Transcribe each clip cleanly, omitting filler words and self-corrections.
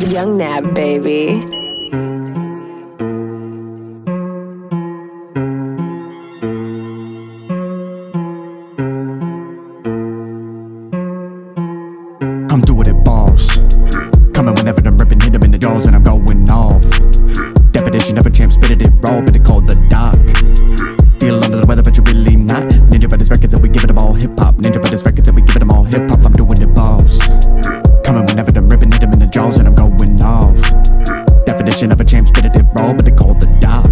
Yung Nab, baby. I'm doing it, boss. Coming whenever I'm ripping, hit 'em in the jaws and I'm going off. Definition of a champ, spitted it raw, but it called the doc. Feel under the weather, but you're really not. Ninjavitis Records and we give it them all hip hop. Ninjavitis Records and we give it them all hip hop. I'm doing it, boss. Coming whenever I'm ripping, hit 'em in the jaws and I'm going off. Definition of a champ, spitted it raw, but it called the doc.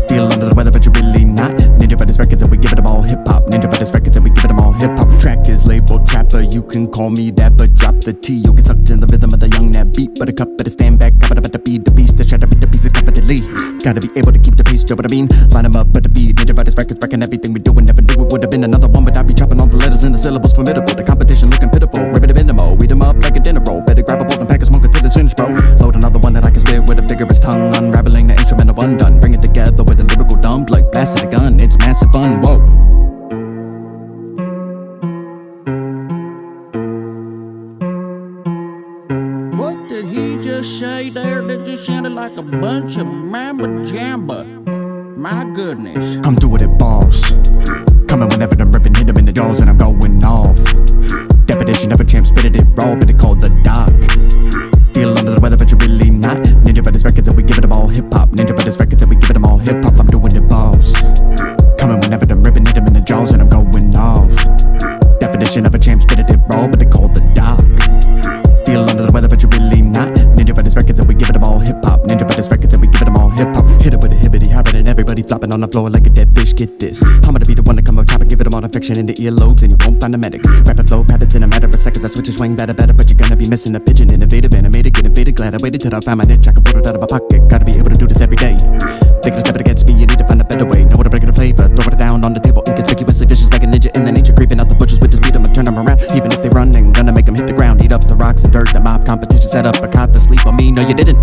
Feel under the weather, but you're really not. Ninjavitis Records and we give it them all hip hop. Ninjavitis Records and we give it them all hip hop. Track is labeled trapper, you can call me that, but drop the T. You'll get sucked in the rhythm of the Yung Nab beat. Buttercup, better stand back, got to beat the beast, the shatter, beat the piece of competently. Gotta be able to keep the pace, you know what I mean? Line 'em up at the beat, Ninjavitis Records, wrecking everything we do, and never knew it would have been another one, but I'd be chopping all the letters in the syllables formidable. The competition looking pitiful, ripping them in the mo, eat 'em up like a dinner roll. Better grab a bowl and pack a smoke until it's finished, bro. Load another one that I can spit with a vigorous tongue, unraveling the instrumental undone. Bring it together with a lyrical dump like blasting a gun. It's massive fun, whoa. What did he just say there? That just sounded like a bunch of mamba jamba. My goodness. I'm doing it, boss. Coming whenever I'm ripping, hit 'em in the jaws and I'm going off. Definition of a champ, spitted it raw, but it called the doc. Feel under the weather, but you're really not. Ninjavitis Records and we give it them all hip hop. Ninjavitis Records and we give it them all hip hop. I'm doing it, boss. Coming whenever I'm ripping, hit 'em in the jaws and I'm going off. Definition of a champ, spitted it raw, but it called the doc. Feel under the weather, but you're really not. Ninjavitis Records and we give it them all hip hop. Ninjavitis Records and we give it them all hip hop. Hit it with a hibbity hoppin' and everybody flopping on the floor like a dead fish. Get this, I'm gonna be the one to come up top and give it them all affection in the earlobes, and you won't find a medic. Rapid flow patterns in a matter of seconds. I switch and swing better, but you're gonna be missing a pigeon. Innovative, animated, getting faded. Glad I waited till I found my niche. I can pull it out of my pocket. Gotta be able to do this every day. Thinking of stepping against me, you need to find a better way. Know what to break the flavor, throw it down on the table, inconspicuously vicious like a ninja in the nature, creeping out the bushes with this beat. I'ma turn them around, even if they running. Gonna make them hit the ground, eat up the rocks and dirt. The mob competition set up, but caught the sleep on me. No, you didn't.